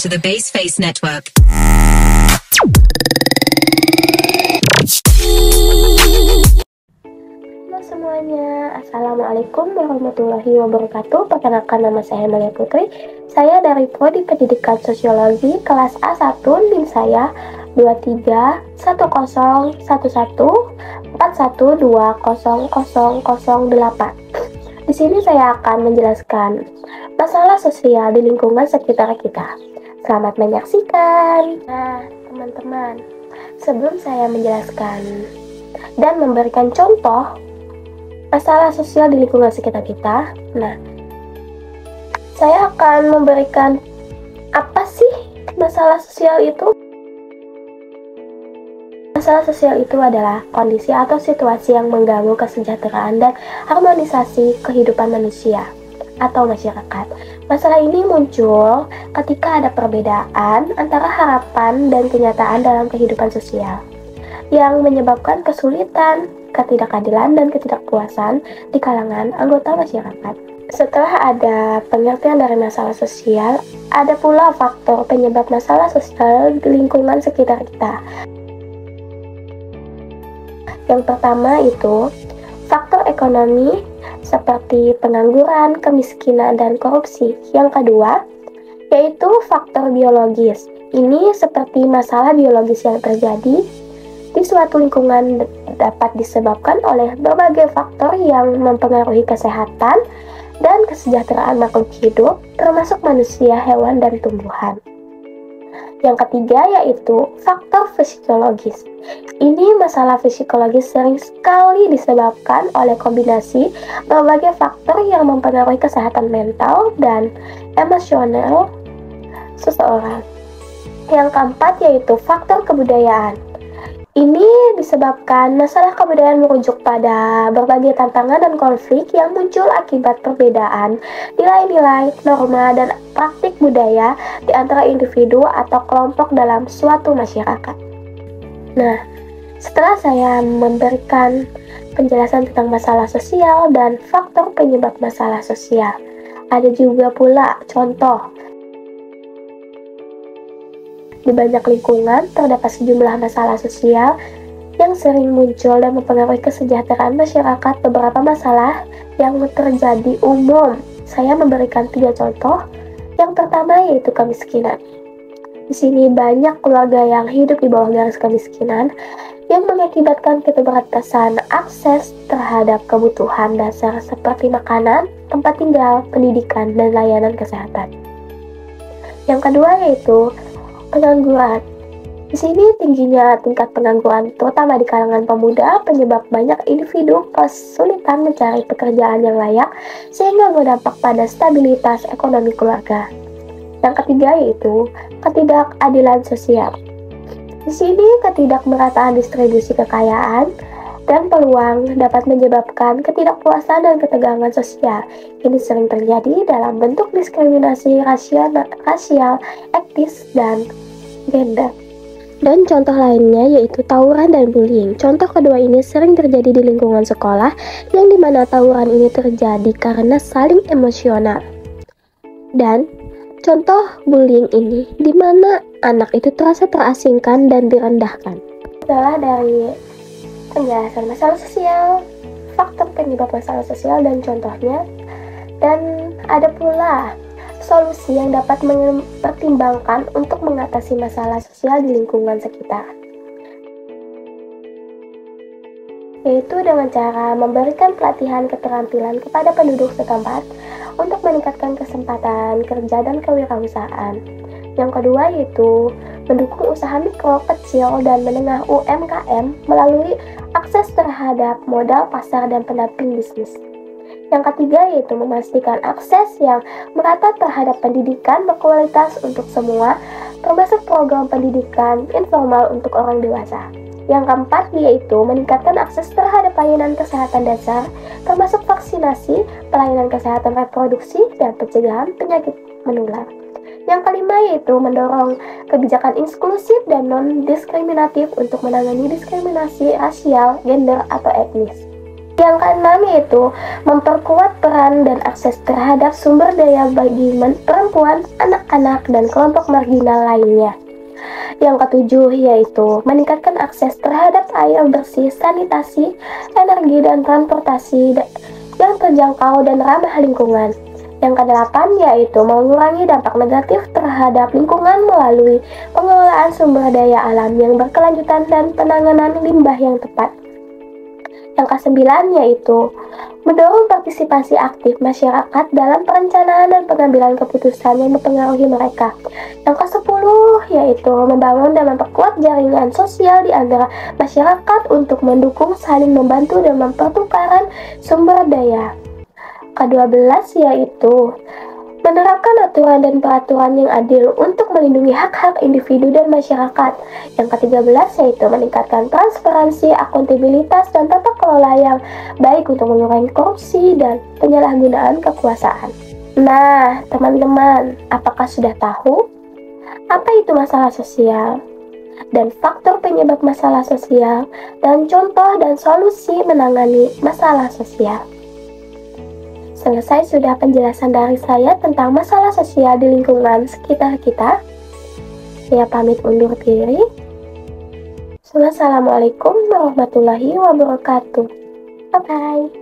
to the Base Face Network. Halo semuanya, Assalamualaikum warahmatullahi wabarakatuh. Perkenalkan, nama saya Malia Putri. Saya dari Prodi Pendidikan Sosiologi kelas A1, NIM saya 23111141200008. Di sini saya akan menjelaskan masalah sosial di lingkungan sekitar kita. Selamat menyaksikan. Nah, teman-teman, sebelum saya menjelaskan dan memberikan contoh masalah sosial di lingkungan sekitar kita, nah, saya akan memberikan apa sih masalah sosial itu? Masalah sosial itu adalah kondisi atau situasi yang mengganggu kesejahteraan dan harmonisasi kehidupan manusia atau masyarakat. Masalah ini muncul ketika ada perbedaan antara harapan dan kenyataan dalam kehidupan sosial yang menyebabkan kesulitan, ketidakadilan, dan ketidakpuasan di kalangan anggota masyarakat. Setelah ada pengertian dari masalah sosial, ada pula faktor penyebab masalah sosial di lingkungan sekitar kita. Yang pertama itu faktor ekonomi seperti pengangguran, kemiskinan, dan korupsi. Yang kedua yaitu faktor biologis. Ini seperti masalah biologis yang terjadi di suatu lingkungan dapat disebabkan oleh berbagai faktor yang mempengaruhi kesehatan dan kesejahteraan makhluk hidup, termasuk manusia, hewan, dan tumbuhan. Yang ketiga yaitu faktor psikologis. Ini masalah psikologis sering sekali disebabkan oleh kombinasi berbagai faktor yang mempengaruhi kesehatan mental dan emosional seseorang. Yang keempat yaitu faktor kebudayaan. Ini disebabkan masalah kebudayaan merujuk pada berbagai tantangan dan konflik yang muncul akibat perbedaan nilai-nilai, norma, dan praktik budaya di antara individu atau kelompok dalam suatu masyarakat. Nah, setelah saya memberikan penjelasan tentang masalah sosial dan faktor penyebab masalah sosial, ada juga pula contoh. Di banyak lingkungan terdapat sejumlah masalah sosial yang sering muncul dan mempengaruhi kesejahteraan masyarakat. Beberapa masalah yang terjadi umum, saya memberikan 3 contoh. Yang pertama yaitu kemiskinan. Di sini banyak keluarga yang hidup di bawah garis kemiskinan yang mengakibatkan keterbatasan akses terhadap kebutuhan dasar seperti makanan, tempat tinggal, pendidikan, dan layanan kesehatan. Yang kedua yaitu pengangguran. Di sini tingginya tingkat pengangguran, terutama di kalangan pemuda, penyebab banyak individu kesulitan mencari pekerjaan yang layak, sehingga berdampak pada stabilitas ekonomi keluarga. Yang ketiga yaitu ketidakadilan sosial. Di sini ketidakmerataan distribusi kekayaan dan peluang dapat menyebabkan ketidakpuasan dan ketegangan sosial. Ini sering terjadi dalam bentuk diskriminasi rasial, etnis, dan gender. Dan contoh lainnya yaitu tawuran dan bullying. Contoh kedua ini sering terjadi di lingkungan sekolah, yang dimana tawuran ini terjadi karena saling emosional. Dan contoh bullying ini dimana anak itu terasa terasingkan dan direndahkan. Setelah dari penjelasan masalah sosial, faktor penyebab masalah sosial, dan contohnya, dan ada pula solusi yang dapat mempertimbangkan untuk mengatasi masalah sosial di lingkungan sekitar, yaitu dengan cara memberikan pelatihan keterampilan kepada penduduk setempat untuk meningkatkan kesempatan kerja dan kewirausahaan. Yang kedua yaitu mendukung usaha mikro, kecil, dan menengah UMKM melalui akses terhadap modal pasar dan pendamping bisnis. Yang ketiga yaitu memastikan akses yang merata terhadap pendidikan berkualitas untuk semua, termasuk program pendidikan informal untuk orang dewasa. Yang keempat yaitu meningkatkan akses terhadap pelayanan kesehatan dasar, termasuk vaksinasi, pelayanan kesehatan reproduksi, dan pencegahan penyakit menular. Yang kelima yaitu mendorong kebijakan inklusif dan non-diskriminatif untuk menangani diskriminasi rasial, gender, atau etnis. Yang keenam yaitu memperkuat peran dan akses terhadap sumber daya bagi perempuan, anak-anak, dan kelompok marginal lainnya. Yang ketujuh yaitu meningkatkan akses terhadap air bersih, sanitasi, energi, dan transportasi yang terjangkau dan ramah lingkungan. Yang kedelapan yaitu mengurangi dampak negatif terhadap lingkungan melalui pengelolaan sumber daya alam yang berkelanjutan dan penanganan limbah yang tepat. Yang kesembilan yaitu mendorong partisipasi aktif masyarakat dalam perencanaan dan pengambilan keputusan yang mempengaruhi mereka. Yang kesepuluh yaitu membangun dan memperkuat jaringan sosial di antara masyarakat untuk mendukung saling membantu dan mempertukaran sumber daya. Ke-12 yaitu menerapkan aturan dan peraturan yang adil untuk melindungi hak-hak individu dan masyarakat. Yang ke-13 yaitu meningkatkan transparansi, akuntabilitas, dan tata kelola yang baik untuk mengurangi korupsi dan penyalahgunaan kekuasaan. Nah, teman-teman, apakah sudah tahu apa itu masalah sosial? Dan faktor penyebab masalah sosial, dan contoh dan solusi menangani masalah sosial. Selesai sudah penjelasan dari saya tentang masalah sosial di lingkungan sekitar kita. Saya pamit undur diri. Wassalamualaikum warahmatullahi wabarakatuh. Bye-bye.